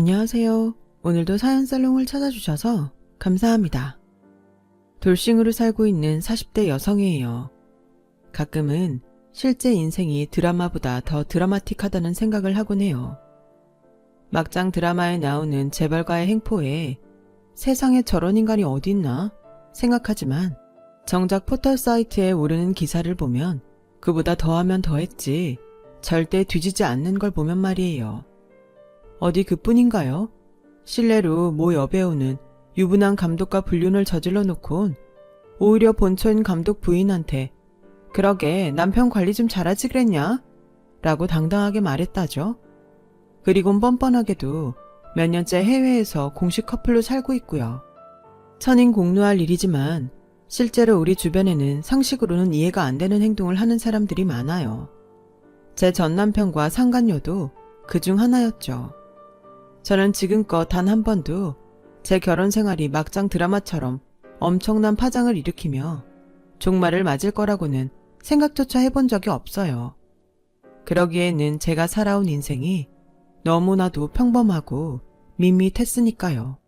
안녕하세요. 오늘도 사연살롱을 찾아주셔서 감사합니다. 돌싱으로 살고 있는 40대 여성이에요. 가끔은 실제 인생이 드라마보다 더 드라마틱하다는 생각을 하곤 해요. 막장 드라마에 나오는 재벌가의 행포에 세상에 저런 인간이 어딨나 생각하지만 정작 포털 사이트에 오르는 기사를 보면 그보다 더하면 더했지 절대 뒤지지 않는 걸 보면 말이에요. 어디 그뿐인가요? 실례로 모 여배우는 유부남 감독과 불륜을 저질러 놓곤 오히려 본처인 감독 부인한테 그러게 남편 관리 좀 잘하지 그랬냐? 라고 당당하게 말했다죠. 그리곤 뻔뻔하게도 몇 년째 해외에서 공식 커플로 살고 있고요. 천인공노할 일이지만 실제로 우리 주변에는 상식으로는 이해가 안 되는 행동을 하는 사람들이 많아요. 제 전 남편과 상간녀도 그중 하나였죠. 저는 지금껏 단 한 번도 제 결혼 생활이 막장 드라마처럼 엄청난 파장을 일으키며 종말을 맞을 거라고는 생각조차 해본 적이 없어요. 그러기에는 제가 살아온 인생이 너무나도 평범하고 밋밋했으니까요.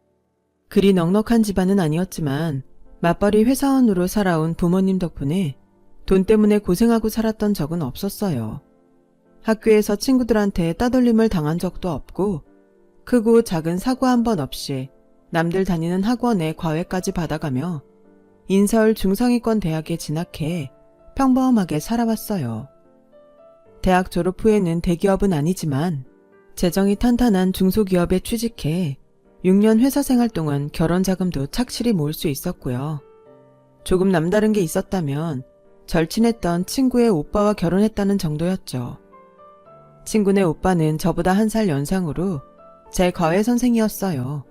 그리 넉넉한 집안은 아니었지만 맞벌이 회사원으로 살아온 부모님 덕분에 돈 때문에 고생하고 살았던 적은 없었어요. 학교에서 친구들한테 따돌림을 당한 적도 없고 크고 작은 사고 한 번 없이 남들 다니는 학원에 과외까지 받아가며 인서울 중상위권 대학에 진학해 평범하게 살아왔어요. 대학 졸업 후에는 대기업은 아니지만 재정이 탄탄한 중소기업에 취직해 6년 회사 생활 동안 결혼 자금도 착실히 모을 수 있었고요. 조금 남다른 게 있었다면 절친했던 친구의 오빠와 결혼했다는 정도였죠. 친구네 오빠는 저보다 1살 연상으로 제 과외 선생이었어요.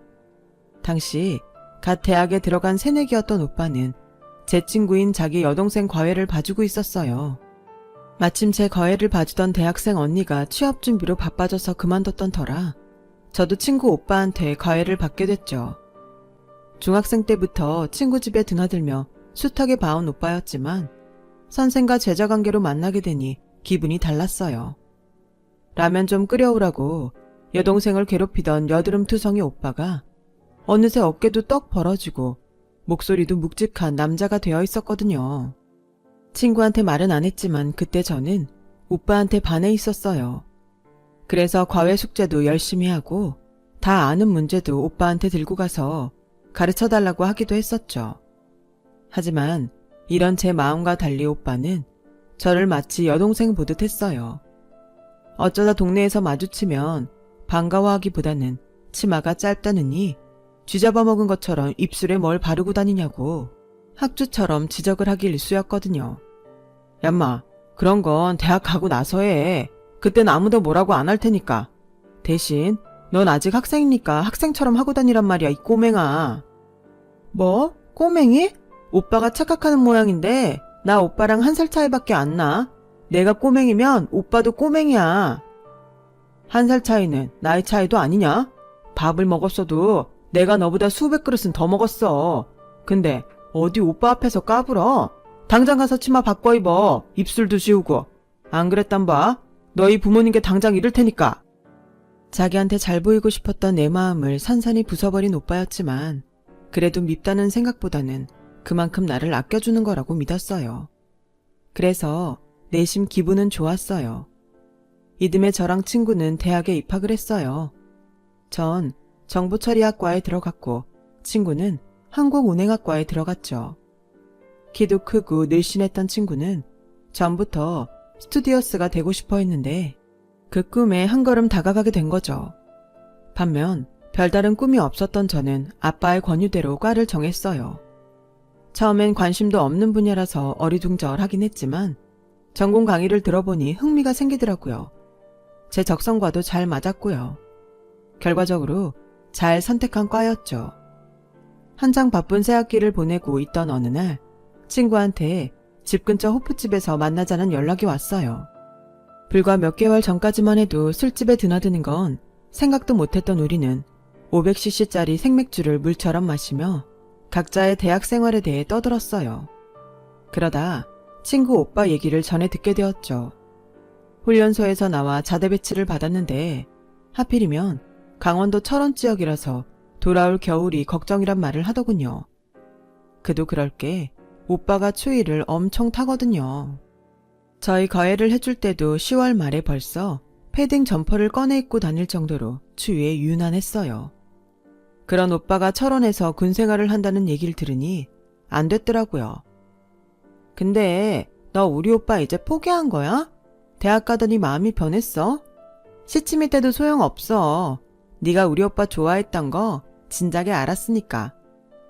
당시 갓 대학에 들어간 새내기였던 오빠는 제 친구인 자기 여동생 과외를 봐주고 있었어요. 마침 제 과외를 봐주던 대학생 언니가 취업 준비로 바빠져서 그만뒀던 터라 저도 친구 오빠한테 과외를 받게 됐죠. 중학생 때부터 친구 집에 드나들며 숱하게 봐온 오빠였지만 선생과 제자 관계로 만나게 되니 기분이 달랐어요. 라면 좀 끓여오라고 여동생을 괴롭히던 여드름투성이 오빠가 어느새 어깨도 떡 벌어지고 목소리도 묵직한 남자가 되어 있었거든요. 친구한테 말은 안 했지만 그때 저는 오빠한테 반해 있었어요. 그래서 과외 숙제도 열심히 하고 다 아는 문제도 오빠한테 들고 가서 가르쳐달라고 하기도 했었죠. 하지만 이런 제 마음과 달리 오빠는 저를 마치 여동생 보듯 했어요. 어쩌다 동네에서 마주치면 반가워하기보다는 치마가 짧다느니 쥐잡아먹은 것처럼 입술에 뭘 바르고 다니냐고 학주처럼 지적을 하길 일쑤였거든요. 얌마, 그런 건 대학 가고 나서 해. 그땐 아무도 뭐라고 안 할 테니까. 대신 넌 아직 학생이니까 학생처럼 하고 다니란 말이야, 이 꼬맹아. 뭐? 꼬맹이? 오빠가 착각하는 모양인데 나 오빠랑 1살 차이밖에 안 나. 내가 꼬맹이면 오빠도 꼬맹이야. 1살 차이는 나이 차이도 아니냐? 밥을 먹었어도 내가 너보다 수백 그릇은 더 먹었어. 근데 어디 오빠 앞에서 까불어? 당장 가서 치마 바꿔 입어. 입술도 지우고. 안 그랬단 봐. 너희 부모님께 당장 이를 테니까. 자기한테 잘 보이고 싶었던 내 마음을 산산이 부숴버린 오빠였지만 그래도 밉다는 생각보다는 그만큼 나를 아껴주는 거라고 믿었어요. 그래서 내심 기분은 좋았어요. 이듬해 저랑 친구는 대학에 입학을 했어요. 전 정보처리학과에 들어갔고 친구는 항공운행학과에 들어갔죠. 키도 크고 늘씬했던 친구는 전부터 스튜디오스가 되고 싶어 했는데 그 꿈에 한 걸음 다가가게 된 거죠. 반면 별다른 꿈이 없었던 저는 아빠의 권유대로 과를 정했어요. 처음엔 관심도 없는 분야라서 어리둥절하긴 했지만 전공 강의를 들어보니 흥미가 생기더라고요. 제 적성과도 잘 맞았고요. 결과적으로 잘 선택한 과였죠. 한창 바쁜 새학기를 보내고 있던 어느 날 친구한테 집 근처 호프집에서 만나자는 연락이 왔어요. 불과 몇 개월 전까지만 해도 술집에 드나드는 건 생각도 못했던 우리는 500cc짜리 생맥주를 물처럼 마시며 각자의 대학 생활에 대해 떠들었어요. 그러다 친구 오빠 얘기를 전해 듣게 되었죠. 훈련소에서 나와 자대 배치를 받았는데 하필이면 강원도 철원 지역이라서 돌아올 겨울이 걱정이란 말을 하더군요. 그도 그럴 게 오빠가 추위를 엄청 타거든요. 저희 거해를 해줄 때도 10월 말에 벌써 패딩 점퍼를 꺼내 입고 다닐 정도로 추위에 유난했어요. 그런 오빠가 철원에서 군생활을 한다는 얘기를 들으니 안 됐더라고요. 근데 너 우리 오빠 이제 포기한 거야? 대학 가더니 마음이 변했어? 시치미 때도 소용없어. 네가 우리 오빠 좋아했던 거 진작에 알았으니까.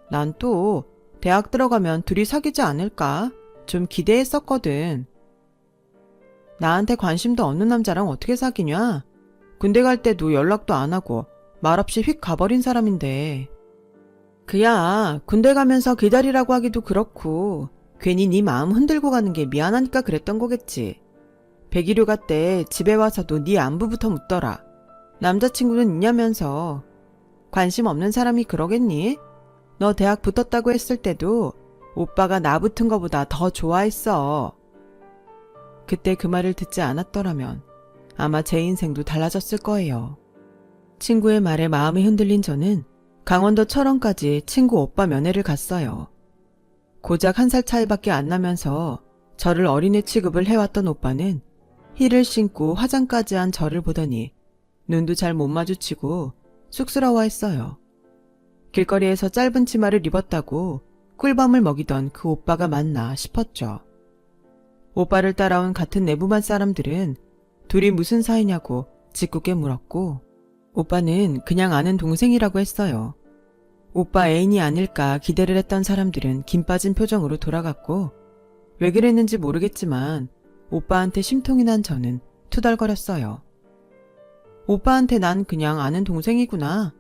난 또 대학 들어가면 둘이 사귀지 않을까? 좀 기대했었거든. 나한테 관심도 없는 남자랑 어떻게 사귀냐? 군대 갈 때도 연락도 안 하고 말없이 휙 가버린 사람인데. 그야 군대 가면서 기다리라고 하기도 그렇고 괜히 네 마음 흔들고 가는 게 미안하니까 그랬던 거겠지. 백일휴가 때 집에 와서도 네 안부부터 묻더라. 남자친구는 있냐면서. 관심 없는 사람이 그러겠니? 너 대학 붙었다고 했을 때도 오빠가 나 붙은 거보다 더 좋아했어. 그때 그 말을 듣지 않았더라면 아마 제 인생도 달라졌을 거예요. 친구의 말에 마음이 흔들린 저는 강원도 철원까지 친구 오빠 면회를 갔어요. 고작 1살 차이밖에 안 나면서 저를 어린애 취급을 해왔던 오빠는 힐을 신고 화장까지 한 저를 보더니 눈도 잘 못 마주치고 쑥스러워했어요. 길거리에서 짧은 치마를 입었다고 꿀밤을 먹이던 그 오빠가 맞나 싶었죠. 오빠를 따라온 같은 내부반 사람들은 둘이 무슨 사이냐고 짓궂게 물었고 오빠는 그냥 아는 동생이라고 했어요. 오빠 애인이 아닐까 기대를 했던 사람들은 김 빠진 표정으로 돌아갔고 왜 그랬는지 모르겠지만 오빠한테 심통이 난 저는 투덜거렸어요. 오빠한테 난 그냥 아는 동생이구나.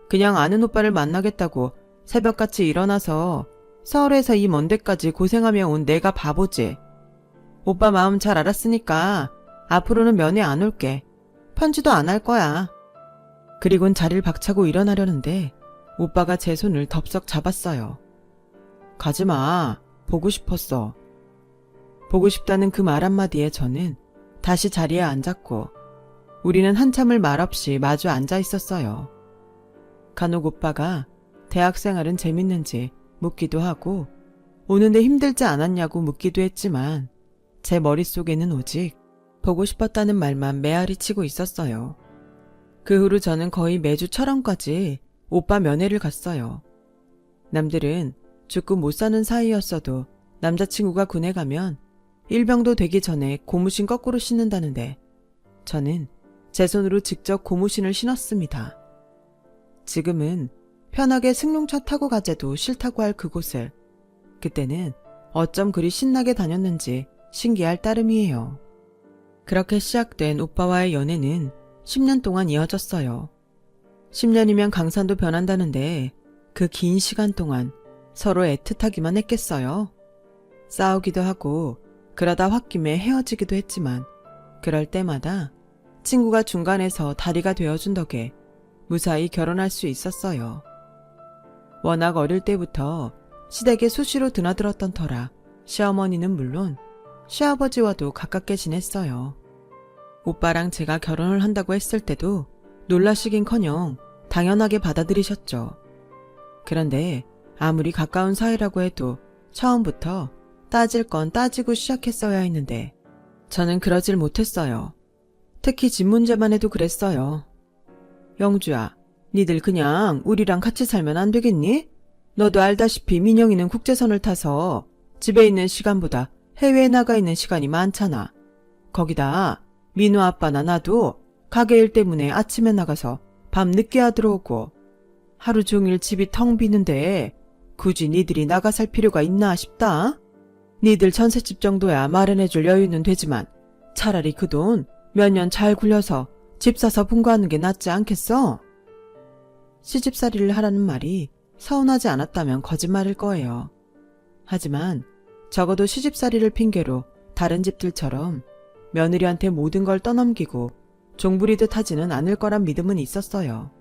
그냥 아는 오빠를 만나겠다고 새벽같이 일어나서 서울에서 이 먼 데까지 고생하며 온 내가 바보지. 오빠 마음 잘 알았으니까 앞으로는 면회 안 올게. 편지도 안 할 거야. 그리곤 자리를 박차고 일어나려는데 오빠가 제 손을 덥석 잡았어요. 가지마. 보고 싶었어. 보고 싶다는 그 말 한마디에 저는 다시 자리에 앉았고 우리는 한참을 말없이 마주 앉아 있었어요. 간혹 오빠가 대학생활은 재밌는지 묻기도 하고 오는데 힘들지 않았냐고 묻기도 했지만 제 머릿속에는 오직 보고 싶었다는 말만 메아리 치고 있었어요. 그 후로 저는 거의 매주 철원까지 오빠 면회를 갔어요. 남들은 죽고 못 사는 사이였어도 남자친구가 군에 가면 일병도 되기 전에 고무신 거꾸로 신는다는데 저는 제 손으로 직접 고무신을 신었습니다. 지금은 편하게 승용차 타고 가재도 싫다고 할 그곳을 그때는 어쩜 그리 신나게 다녔는지 신기할 따름이에요. 그렇게 시작된 오빠와의 연애는 10년 동안 이어졌어요. 10년이면 강산도 변한다는데 그 긴 시간 동안 서로 애틋하기만 했겠어요. 싸우기도 하고 그러다 홧김에 헤어지기도 했지만 그럴 때마다 친구가 중간에서 다리가 되어준 덕에 무사히 결혼할 수 있었어요. 워낙 어릴 때부터 시댁에 수시로 드나들었던 터라 시어머니는 물론 시아버지와도 가깝게 지냈어요. 오빠랑 제가 결혼을 한다고 했을 때도 놀라시긴커녕 당연하게 받아들이셨죠. 그런데 아무리 가까운 사이라고 해도 처음부터 따질 건 따지고 시작했어야 했는데 저는 그러질 못했어요. 특히 집 문제만 해도 그랬어요. 영주야, 니들 그냥 우리랑 같이 살면 안 되겠니? 너도 알다시피 민영이는 국제선을 타서 집에 있는 시간보다 해외에 나가 있는 시간이 많잖아. 거기다 민우 아빠나 나도 가게 일 때문에 아침에 나가서 밤 늦게야 들어오고 하루 종일 집이 텅 비는데 굳이 니들이 나가 살 필요가 있나 싶다. 니들 전셋집 정도야 마련해줄 여유는 되지만 차라리 그 돈 몇 년 잘 굴려서 집 사서 분가하는 게 낫지 않겠어? 시집살이를 하라는 말이 서운하지 않았다면 거짓말일 거예요. 하지만 적어도 시집살이를 핑계로 다른 집들처럼 며느리한테 모든 걸 떠넘기고 종부리듯 하지는 않을 거란 믿음은 있었어요.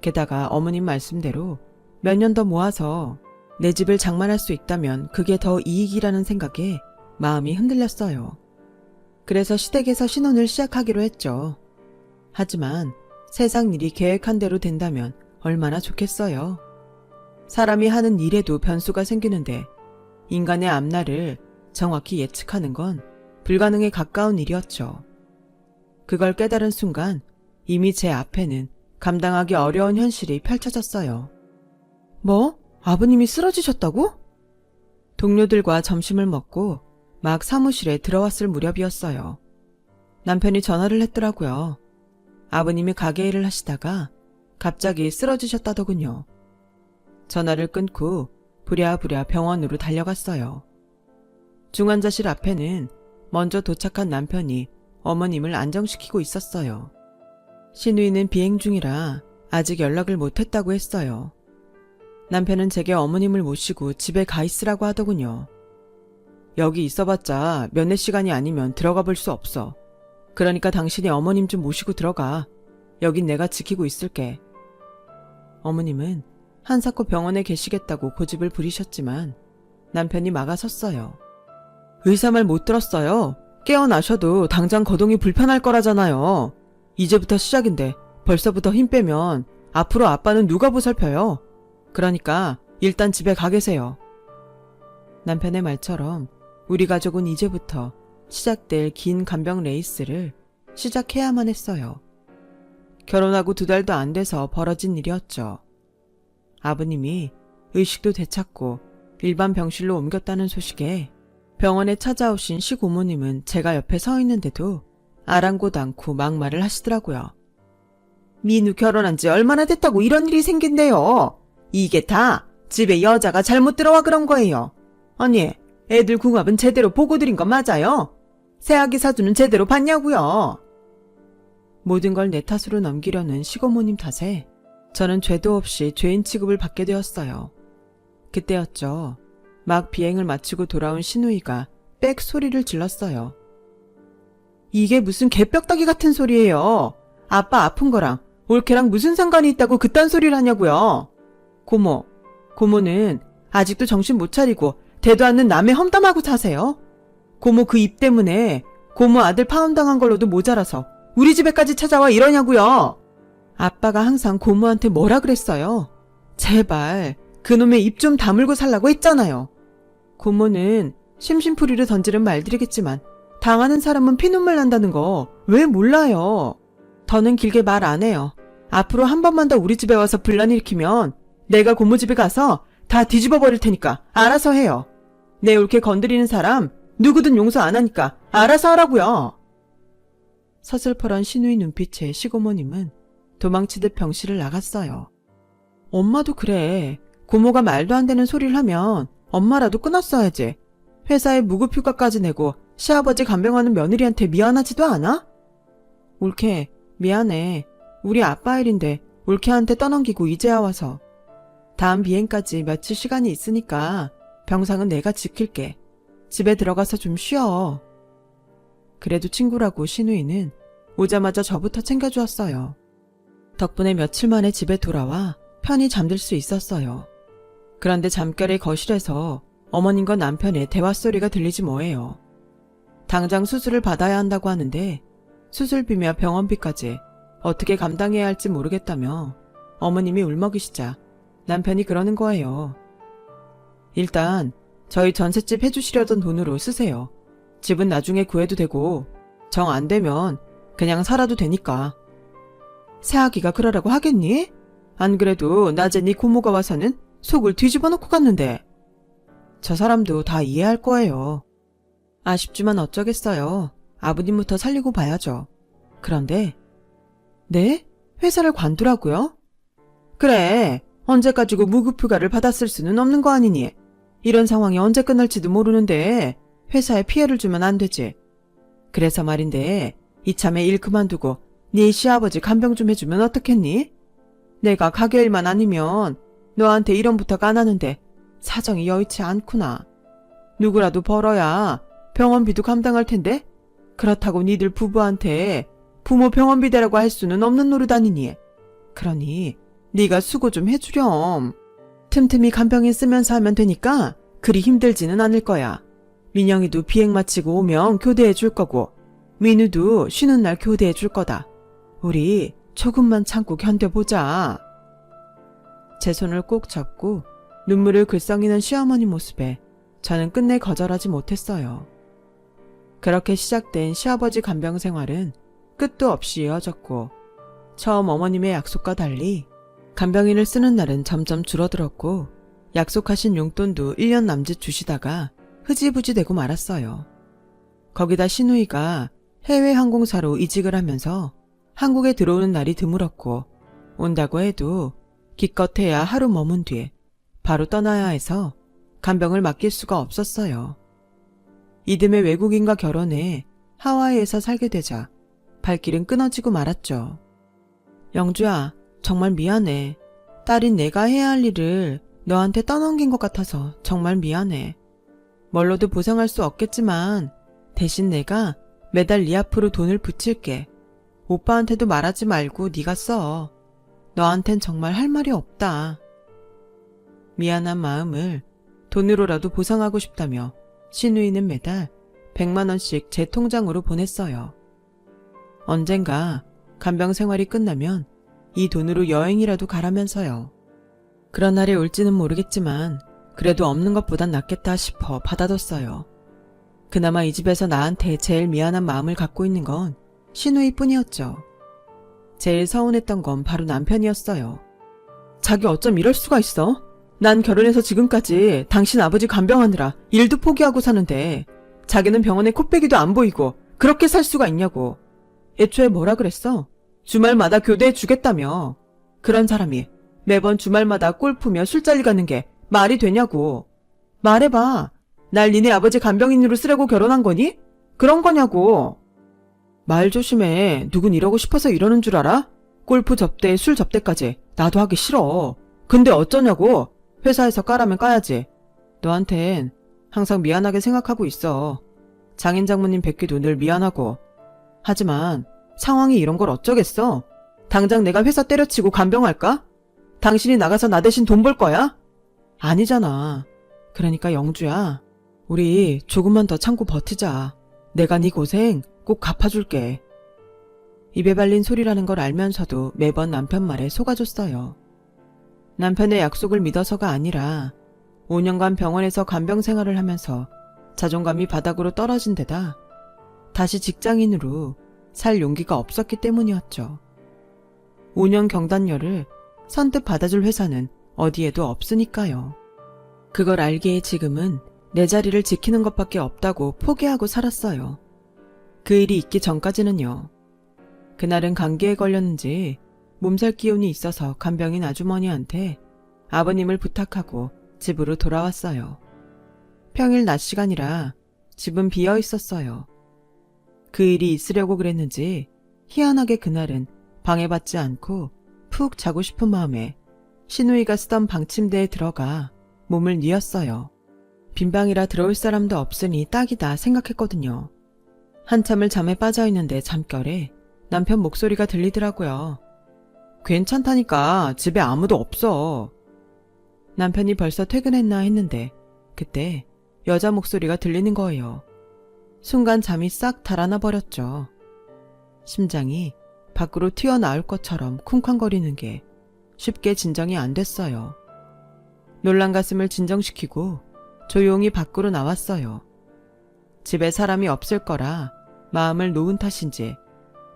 게다가 어머님 말씀대로 몇 년 더 모아서 내 집을 장만할 수 있다면 그게 더 이익이라는 생각에 마음이 흔들렸어요. 그래서 시댁에서 신혼을 시작하기로 했죠. 하지만 세상 일이 계획한 대로 된다면 얼마나 좋겠어요. 사람이 하는 일에도 변수가 생기는데 인간의 앞날을 정확히 예측하는 건 불가능에 가까운 일이었죠. 그걸 깨달은 순간 이미 제 앞에는 감당하기 어려운 현실이 펼쳐졌어요. 뭐? 아버님이 쓰러지셨다고? 동료들과 점심을 먹고 막 사무실에 들어왔을 무렵이었어요. 남편이 전화를 했더라고요. 아버님이 가게 일을 하시다가 갑자기 쓰러지셨다더군요. 전화를 끊고 부랴부랴 병원으로 달려갔어요. 중환자실 앞에는 먼저 도착한 남편이 어머님을 안정시키고 있었어요. 신우이는 비행 중이라 아직 연락을 못했다고 했어요. 남편은 제게 어머님을 모시고 집에 가 있으라고 하더군요. 여기 있어봤자 몇몇 시간이 아니면 들어가 볼 수 없어. 그러니까 당신이 어머님 좀 모시고 들어가. 여긴 내가 지키고 있을게. 어머님은 한사코 병원에 계시겠다고 고집을 부리셨지만 남편이 막아섰어요. 의사 말 못 들었어요. 깨어나셔도 당장 거동이 불편할 거라잖아요. 이제부터 시작인데 벌써부터 힘 빼면 앞으로 아빠는 누가 보살펴요? 그러니까 일단 집에 가 계세요. 남편의 말처럼 우리 가족은 이제부터 시작될 긴 간병 레이스를 시작해야만 했어요. 결혼하고 2달도 안 돼서 벌어진 일이었죠. 아버님이 의식도 되찾고 일반 병실로 옮겼다는 소식에 병원에 찾아오신 시고모님은 제가 옆에 서 있는데도 아랑곳 않고 막말을 하시더라고요. 민우 결혼한 지 얼마나 됐다고 이런 일이 생긴대요. 이게 다 집에 여자가 잘못 들어와 그런 거예요. 아니, 애들 궁합은 제대로 보고 드린 거 맞아요? 새아기 사주는 제대로 봤냐고요? 모든 걸 내 탓으로 넘기려는 시고모님 탓에 저는 죄도 없이 죄인 취급을 받게 되었어요. 그때였죠. 막 비행을 마치고 돌아온 신우이가 빽 소리를 질렀어요. 이게 무슨 개벽다기 같은 소리예요. 아빠 아픈 거랑 올케랑 무슨 상관이 있다고 그딴 소리를 하냐고요. 고모는 아직도 정신 못 차리고 대도 않는 남의 험담하고 사세요. 고모 그 입 때문에 고모 아들 파혼당한 걸로도 모자라서 우리 집에까지 찾아와 이러냐고요. 아빠가 항상 고모한테 뭐라 그랬어요. 제발 그놈의 입 좀 다물고 살라고 했잖아요. 고모는 심심풀이를 던지는 말들이겠지만 당하는 사람은 피눈물 난다는 거 왜 몰라요. 더는 길게 말 안 해요. 앞으로 한 번만 더 우리 집에 와서 분란 일으키면 내가 고모 집에 가서 다 뒤집어 버릴 테니까 알아서 해요. 내 올케 건드리는 사람 누구든 용서 안 하니까 알아서 하라고요. 서슬퍼런 신우이 눈빛에 시고모님은 도망치듯 병실을 나갔어요. 엄마도 그래. 고모가 말도 안 되는 소리를 하면 엄마라도 끊었어야지. 회사에 무급휴가까지 내고 시아버지 간병하는 며느리한테 미안하지도 않아? 올케 미안해. 우리 아빠 일인데 올케한테 떠넘기고 이제야 와서. 다음 비행까지 며칠 시간이 있으니까 병상은 내가 지킬게. 집에 들어가서 좀 쉬어. 그래도 친구라고 신우이는 오자마자 저부터 챙겨주었어요. 덕분에 며칠 만에 집에 돌아와 편히 잠들 수 있었어요. 그런데 잠결에 거실에서 어머님과 남편의 대화소리가 들리지 뭐예요. 당장 수술을 받아야 한다고 하는데 수술비며 병원비까지 어떻게 감당해야 할지 모르겠다며 어머님이 울먹이시자 남편이 그러는 거예요. 일단 저희 전셋집 해주시려던 돈으로 쓰세요. 집은 나중에 구해도 되고 정 안 되면 그냥 살아도 되니까. 새아기가 그러라고 하겠니? 안 그래도 낮에 네 고모가 와서는 속을 뒤집어 놓고 갔는데. 저 사람도 다 이해할 거예요. 아쉽지만 어쩌겠어요. 아버님부터 살리고 봐야죠. 그런데 네? 회사를 관두라고요? 그래. 언제까지고 무급휴가를 받았을 수는 없는 거 아니니. 이런 상황이 언제 끝날지도 모르는데 회사에 피해를 주면 안 되지. 그래서 말인데 이참에 일 그만두고 네 시아버지 간병 좀 해주면 어떻겠니? 내가 가게 일만 아니면 너한테 이런 부탁 안 하는데 사정이 여의치 않구나. 누구라도 벌어야 병원비도 감당할 텐데 그렇다고 니들 부부한테 부모 병원비 대라고 할 수는 없는 노릇 아니니. 그러니 네가 수고 좀 해주렴. 틈틈이 간병인 쓰면서 하면 되니까 그리 힘들지는 않을 거야. 민영이도 비행 마치고 오면 교대해 줄 거고 민우도 쉬는 날 교대해 줄 거다. 우리 조금만 참고 견뎌보자. 제 손을 꼭 잡고 눈물을 글썽이는 시어머니 모습에 저는 끝내 거절하지 못했어요. 그렇게 시작된 시아버지 간병 생활은 끝도 없이 이어졌고 처음 어머님의 약속과 달리 간병인을 쓰는 날은 점점 줄어들었고 약속하신 용돈도 1년 남짓 주시다가 흐지부지 되고 말았어요. 거기다 시누이가 해외 항공사로 이직을 하면서 한국에 들어오는 날이 드물었고 온다고 해도 기껏해야 하루 머문 뒤에 바로 떠나야 해서 간병을 맡길 수가 없었어요. 이듬해 외국인과 결혼해 하와이에서 살게 되자 발길은 끊어지고 말았죠. 영주야, 정말 미안해. 딸인 내가 해야 할 일을 너한테 떠넘긴 것 같아서 정말 미안해. 뭘로도 보상할 수 없겠지만 대신 내가 매달 네 앞으로 돈을 붙일게. 오빠한테도 말하지 말고 네가 써. 너한텐 정말 할 말이 없다. 미안한 마음을 돈으로라도 보상하고 싶다며 시누이는 매달 100만 원씩 제 통장으로 보냈어요. 언젠가 간병 생활이 끝나면 이 돈으로 여행이라도 가라면서요. 그런 날이 올지는 모르겠지만 그래도 없는 것보단 낫겠다 싶어 받아뒀어요. 그나마 이 집에서 나한테 제일 미안한 마음을 갖고 있는 건 시누이뿐이었죠. 제일 서운했던 건 바로 남편이었어요. 자기 어쩜 이럴 수가 있어? 난 결혼해서 지금까지 당신 아버지 간병하느라 일도 포기하고 사는데 자기는 병원에 코빼기도 안 보이고 그렇게 살 수가 있냐고. 애초에 뭐라 그랬어? 주말마다 교대해 주겠다며. 그런 사람이 매번 주말마다 골프며 술자리 가는 게 말이 되냐고. 말해봐. 날 니네 아버지 간병인으로 쓰려고 결혼한 거니? 그런 거냐고. 말 조심해. 누군 이러고 싶어서 이러는 줄 알아? 골프 접대, 술 접대까지 나도 하기 싫어. 근데 어쩌냐고. 회사에서 까라면 까야지. 너한텐 항상 미안하게 생각하고 있어. 장인 장모님 뵙기도 늘 미안하고. 하지만 상황이 이런 걸 어쩌겠어. 당장 내가 회사 때려치고 간병할까? 당신이 나가서 나 대신 돈 벌 거야? 아니잖아. 그러니까 영주야, 우리 조금만 더 참고 버티자. 내가 네 고생 꼭 갚아줄게. 입에 발린 소리라는 걸 알면서도 매번 남편 말에 속아줬어요. 남편의 약속을 믿어서가 아니라 5년간 병원에서 간병 생활을 하면서 자존감이 바닥으로 떨어진 데다 다시 직장인으로 살 용기가 없었기 때문이었죠. 5년 경단녀를 선뜻 받아줄 회사는 어디에도 없으니까요. 그걸 알기에 지금은 내 자리를 지키는 것밖에 없다고 포기하고 살았어요. 그 일이 있기 전까지는요. 그날은 감기에 걸렸는지 몸살 기운이 있어서 간병인 아주머니한테 아버님을 부탁하고 집으로 돌아왔어요. 평일 낮 시간이라 집은 비어 있었어요. 그 일이 있으려고 그랬는지 희한하게 그날은 방해받지 않고 푹 자고 싶은 마음에 시누이가 쓰던 방침대에 들어가 몸을 뉘었어요. 빈방이라 들어올 사람도 없으니 딱이다 생각했거든요. 한참을 잠에 빠져있는데 잠결에 남편 목소리가 들리더라고요. 괜찮다니까 집에 아무도 없어. 남편이 벌써 퇴근했나 했는데 그때 여자 목소리가 들리는 거예요. 순간 잠이 싹 달아나 버렸죠. 심장이 밖으로 튀어나올 것처럼 쿵쾅거리는 게 쉽게 진정이 안 됐어요. 놀란 가슴을 진정시키고 조용히 밖으로 나왔어요. 집에 사람이 없을 거라 마음을 놓은 탓인지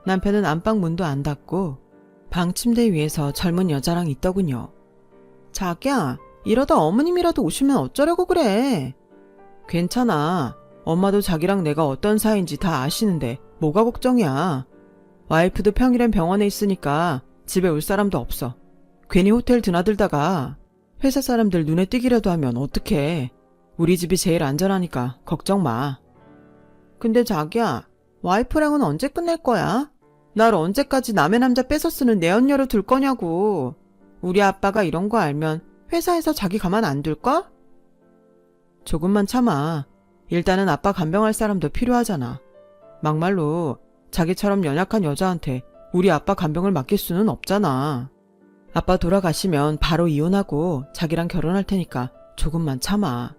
남편은 안방 문도 안 닫고 방 침대 위에서 젊은 여자랑 있더군요. 자기야, 이러다 어머님이라도 오시면 어쩌려고 그래. 괜찮아. 엄마도 자기랑 내가 어떤 사이인지 다 아시는데 뭐가 걱정이야. 와이프도 평일엔 병원에 있으니까 집에 올 사람도 없어. 괜히 호텔 드나들다가 회사 사람들 눈에 띄기라도 하면 어떡해. 우리 집이 제일 안전하니까 걱정 마. 근데 자기야, 와이프랑은 언제 끝낼 거야? 날 언제까지 남의 남자 뺏어 쓰는 내연녀로 둘 거냐고. 우리 아빠가 이런 거 알면 회사에서 자기 가만 안 둘까? 조금만 참아. 일단은 아빠 간병할 사람도 필요하잖아. 막말로 자기처럼 연약한 여자한테 우리 아빠 간병을 맡길 수는 없잖아. 아빠 돌아가시면 바로 이혼하고 자기랑 결혼할 테니까 조금만 참아.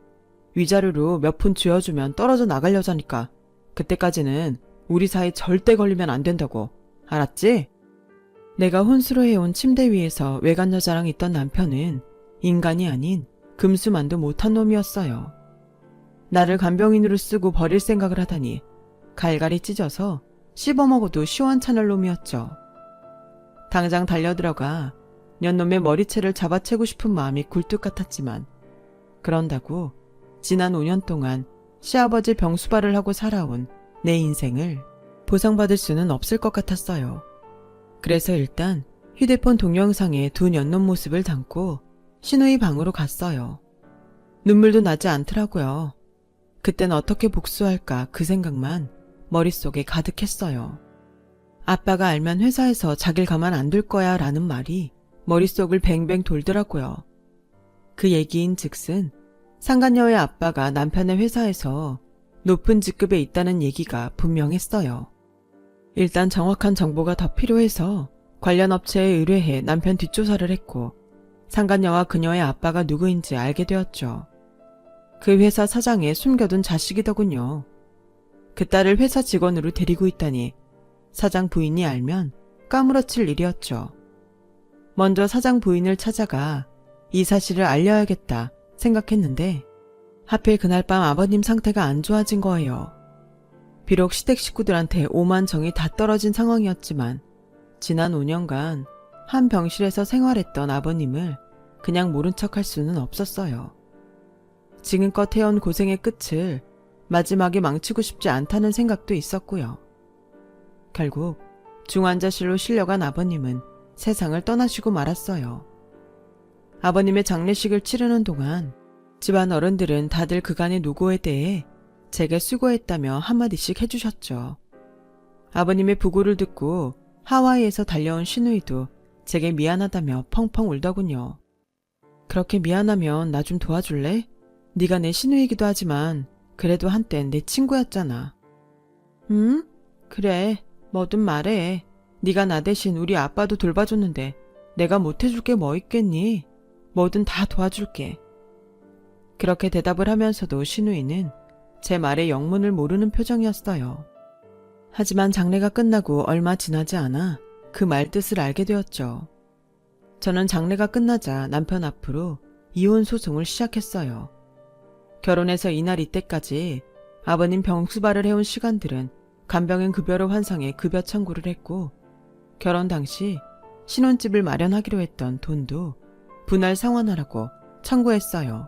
위자료로 몇 푼 쥐어주면 떨어져 나갈 여자니까 그때까지는 우리 사이 절대 걸리면 안 된다고. 알았지? 내가 혼수로 해온 침대 위에서 외간 여자랑 있던 남편은 인간이 아닌 금수만도 못한 놈이었어요. 나를 간병인으로 쓰고 버릴 생각을 하다니 갈갈이 찢어서 씹어먹어도 시원찮을 놈이었죠. 당장 달려들어가 년놈의 머리채를 잡아채고 싶은 마음이 굴뚝 같았지만 그런다고 지난 5년 동안 시아버지 병수발을 하고 살아온 내 인생을 보상받을 수는 없을 것 같았어요. 그래서 일단 휴대폰 동영상에 두 년놈 모습을 담고 신우이 방으로 갔어요. 눈물도 나지 않더라고요. 그땐 어떻게 복수할까 그 생각만 머릿속에 가득했어요. 아빠가 알면 회사에서 자길 가만 안 둘 거야 라는 말이 머릿속을 뱅뱅 돌더라고요. 그 얘기인 즉슨 상간녀의 아빠가 남편의 회사에서 높은 직급에 있다는 얘기가 분명했어요. 일단 정확한 정보가 더 필요해서 관련 업체에 의뢰해 남편 뒷조사를 했고 상간녀와 그녀의 아빠가 누구인지 알게 되었죠. 그 회사 사장의 숨겨둔 자식이더군요. 그 딸을 회사 직원으로 데리고 있다니 사장 부인이 알면 까무러칠 일이었죠. 먼저 사장 부인을 찾아가 이 사실을 알려야겠다 생각했는데 하필 그날 밤 아버님 상태가 안 좋아진 거예요. 비록 시댁 식구들한테 오만 정이 다 떨어진 상황이었지만 지난 5년간 한 병실에서 생활했던 아버님을 그냥 모른 척할 수는 없었어요. 지금껏 해온 고생의 끝을 마지막에 망치고 싶지 않다는 생각도 있었고요. 결국 중환자실로 실려간 아버님은 세상을 떠나시고 말았어요. 아버님의 장례식을 치르는 동안 집안 어른들은 다들 그간의 노고에 대해 제게 수고했다며 한마디씩 해주셨죠. 아버님의 부고를 듣고 하와이에서 달려온 시누이도 제게 미안하다며 펑펑 울더군요. 그렇게 미안하면 나 좀 도와줄래? 네가 내 시누이기도 하지만 그래도 한땐 내 친구였잖아. 응? 그래, 뭐든 말해. 네가 나 대신 우리 아빠도 돌봐줬는데 내가 못해줄 게 뭐 있겠니? 뭐든 다 도와줄게. 그렇게 대답을 하면서도 시누이는 제 말의 영문을 모르는 표정이었어요. 하지만 장례가 끝나고 얼마 지나지 않아 그 말 뜻을 알게 되었죠. 저는 장례가 끝나자 남편 앞으로 이혼 소송을 시작했어요. 결혼해서 이날 이때까지 아버님 병수발을 해온 시간들은 간병인 급여로 환상해 급여 청구를 했고 결혼 당시 신혼집을 마련하기로 했던 돈도 분할 상환하라고 청구했어요.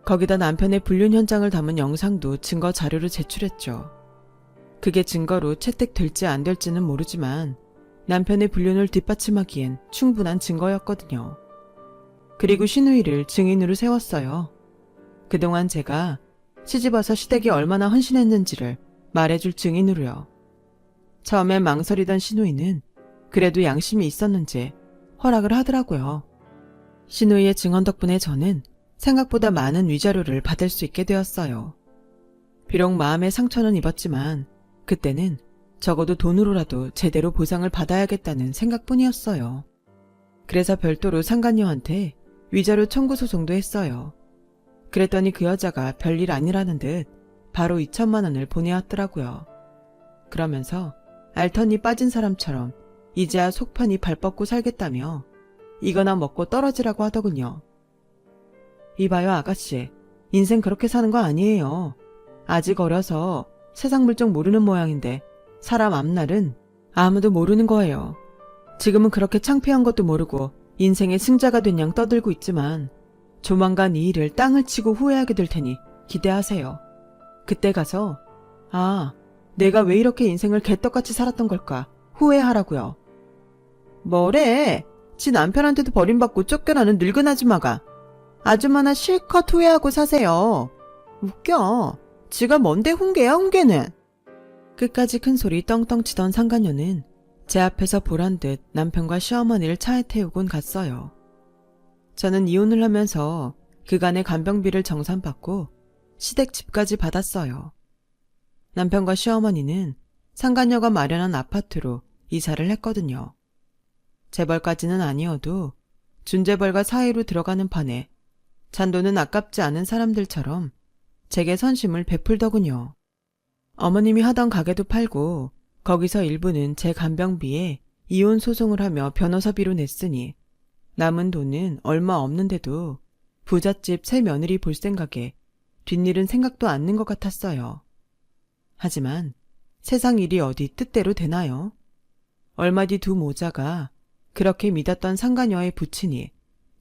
거기다 남편의 불륜 현장을 담은 영상도 증거 자료로 제출했죠. 그게 증거로 채택될지 안 될지는 모르지만 남편의 불륜을 뒷받침하기엔 충분한 증거였거든요. 그리고 시누이를 증인으로 세웠어요. 그동안 제가 시집와서 시댁이 얼마나 헌신했는지를 말해줄 증인으로요. 처음엔 망설이던 시누이는 그래도 양심이 있었는지 허락을 하더라고요. 시누이의 증언 덕분에 저는 생각보다 많은 위자료를 받을 수 있게 되었어요. 비록 마음의 상처는 입었지만 그때는 적어도 돈으로라도 제대로 보상을 받아야겠다는 생각뿐이었어요. 그래서 별도로 상간녀한테 위자료 청구 소송도 했어요. 그랬더니 그 여자가 별일 아니라는 듯 바로 2천만 원을 보내왔더라고요. 그러면서 알턴이 빠진 사람처럼 이제야 속편히 발 뻗고 살겠다며 이거나 먹고 떨어지라고 하더군요. 이봐요 아가씨, 인생 그렇게 사는 거 아니에요. 아직 어려서 세상 물정 모르는 모양인데 사람 앞날은 아무도 모르는 거예요. 지금은 그렇게 창피한 것도 모르고 인생의 승자가 된 양 떠들고 있지만 조만간 이 일을 땅을 치고 후회하게 될 테니 기대하세요. 그때 가서 아, 내가 왜 이렇게 인생을 개떡같이 살았던 걸까 후회하라고요. 뭐래? 지 남편한테도 버림받고 쫓겨나는 늙은 아줌마가 아줌마나 실컷 후회하고 사세요. 웃겨. 지가 뭔데 훈계야 훈계는. 끝까지 큰 소리 떵떵 치던 상간녀는 제 앞에서 보란 듯 남편과 시어머니를 차에 태우곤 갔어요. 저는 이혼을 하면서 그간의 간병비를 정산받고 시댁 집까지 받았어요. 남편과 시어머니는 상간녀가 마련한 아파트로 이사를 했거든요. 재벌까지는 아니어도 준재벌과 사이로 들어가는 판에 잔돈은 아깝지 않은 사람들처럼 제게 선심을 베풀더군요. 어머님이 하던 가게도 팔고 거기서 일부는 제 간병비에 이혼 소송을 하며 변호사비로 냈으니 남은 돈은 얼마 없는데도 부잣집 새 며느리 볼 생각에 뒷일은 생각도 않는 것 같았어요. 하지만 세상 일이 어디 뜻대로 되나요? 얼마 뒤 두 모자가 그렇게 믿었던 상가녀의 부친이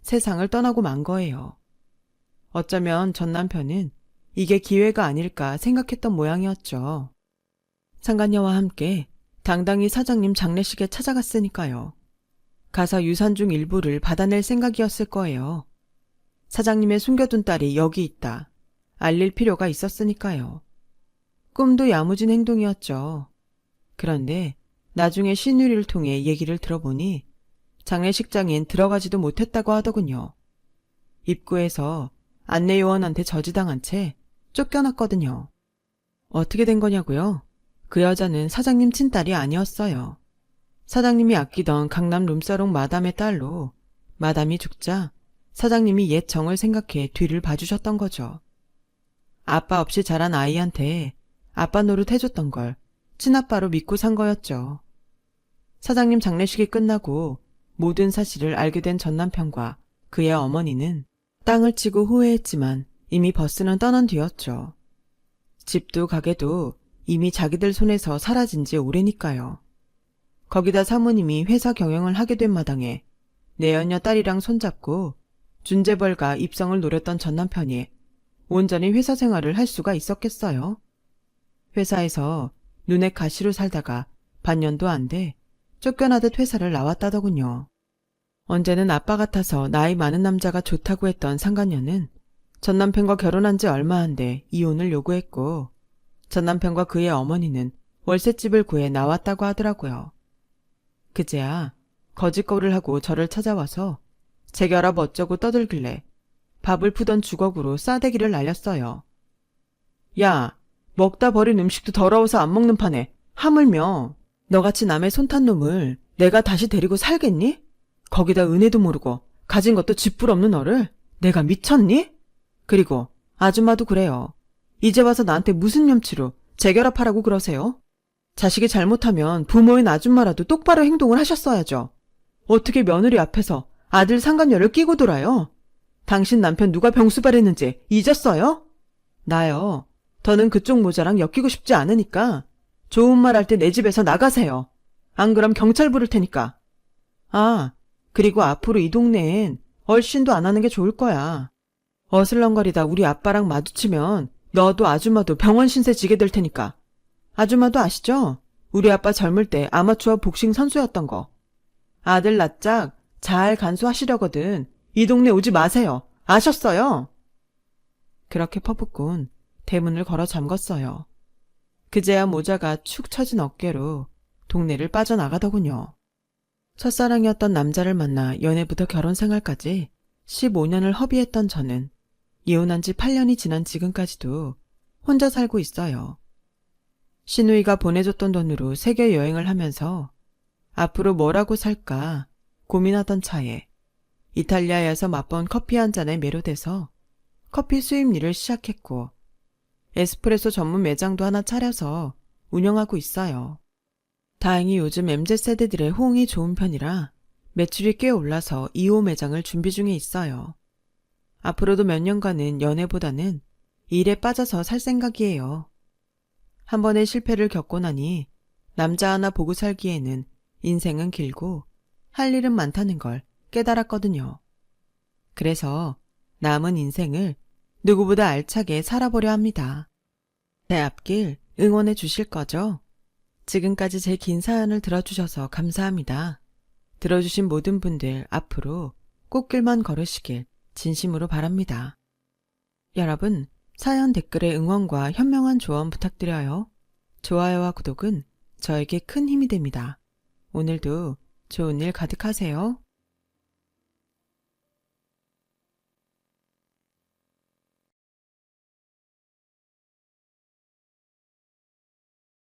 세상을 떠나고 만 거예요. 어쩌면 전 남편은 이게 기회가 아닐까 생각했던 모양이었죠. 상가녀와 함께 당당히 사장님 장례식에 찾아갔으니까요. 가서 유산 중 일부를 받아낼 생각이었을 거예요. 사장님의 숨겨둔 딸이 여기 있다. 알릴 필요가 있었으니까요. 꿈도 야무진 행동이었죠. 그런데 나중에 신우이를 통해 얘기를 들어보니 장례식장엔 들어가지도 못했다고 하더군요. 입구에서 안내요원한테 저지당한 채 쫓겨났거든요. 어떻게 된 거냐고요? 그 여자는 사장님 친딸이 아니었어요. 사장님이 아끼던 강남 룸사롱 마담의 딸로 마담이 죽자 사장님이 옛 정을 생각해 뒤를 봐주셨던 거죠. 아빠 없이 자란 아이한테 아빠 노릇 해줬던 걸 친아빠로 믿고 산 거였죠. 사장님 장례식이 끝나고 모든 사실을 알게 된 전 남편과 그의 어머니는 땅을 치고 후회했지만 이미 버스는 떠난 뒤였죠. 집도 가게도 이미 자기들 손에서 사라진 지 오래니까요. 거기다 사모님이 회사 경영을 하게 된 마당에 내연녀 딸이랑 손잡고 준재벌가 입성을 노렸던 전 남편이 온전히 회사 생활을 할 수가 있었겠어요? 회사에서 눈에 가시로 살다가 반년도 안 돼 쫓겨나듯 회사를 나왔다더군요. 언제는 아빠 같아서 나이 많은 남자가 좋다고 했던 상간녀는 전 남편과 결혼한 지 얼마 안 돼 이혼을 요구했고 전 남편과 그의 어머니는 월세집을 구해 나왔다고 하더라고요. 그제야 거짓거리를 하고 저를 찾아와서 재결합 어쩌고 떠들길래 밥을 푸던 주걱으로 싸대기를 날렸어요. 야, 먹다 버린 음식도 더러워서 안 먹는 판에 하물며 너같이 남의 손 탄 놈을 내가 다시 데리고 살겠니? 거기다 은혜도 모르고 가진 것도 쥐뿔 없는 너를 내가 미쳤니? 그리고 아줌마도 그래요. 이제 와서 나한테 무슨 염치로 재결합하라고 그러세요? 자식이 잘못하면 부모인 아줌마라도 똑바로 행동을 하셨어야죠. 어떻게 며느리 앞에서 아들 상간녀를 끼고 돌아요? 당신 남편 누가 병수 바랬는지 잊었어요? 나요. 더는 그쪽 모자랑 엮이고 싶지 않으니까 좋은 말 할 때 내 집에서 나가세요. 안 그럼 경찰 부를 테니까. 아, 그리고 앞으로 이 동네엔 얼씬도 안 하는 게 좋을 거야. 어슬렁거리다 우리 아빠랑 마주치면 너도 아줌마도 병원 신세 지게 될 테니까. 아줌마도 아시죠? 우리 아빠 젊을 때 아마추어 복싱 선수였던 거. 아들 낯짝 잘 간수하시려거든 이 동네 오지 마세요. 아셨어요? 그렇게 퍼붓곤 대문을 걸어 잠궜어요. 그제야 모자가 축 처진 어깨로 동네를 빠져나가더군요. 첫사랑이었던 남자를 만나 연애부터 결혼 생활까지 15년을 허비했던 저는 이혼한 지 8년이 지난 지금까지도 혼자 살고 있어요. 시누이가 보내줬던 돈으로 세계 여행을 하면서 앞으로 뭐라고 살까 고민하던 차에 이탈리아에서 맛본 커피 한 잔에 매료돼서 커피 수입 일을 시작했고 에스프레소 전문 매장도 하나 차려서 운영하고 있어요. 다행히 요즘 MZ세대들의 호응이 좋은 편이라 매출이 꽤 올라서 2호 매장을 준비 중에 있어요. 앞으로도 몇 년간은 연애보다는 일에 빠져서 살 생각이에요. 한 번의 실패를 겪고 나니 남자 하나 보고 살기에는 인생은 길고 할 일은 많다는 걸 깨달았거든요. 그래서 남은 인생을 누구보다 알차게 살아보려 합니다. 제 앞길 응원해 주실 거죠? 지금까지 제 긴 사연을 들어주셔서 감사합니다. 들어주신 모든 분들 앞으로 꽃길만 걸으시길 진심으로 바랍니다. 여러분, 사연 댓글에 응원과 현명한 조언 부탁드려요. 좋아요와 구독은 저에게 큰 힘이 됩니다. 오늘도 좋은 일 가득하세요.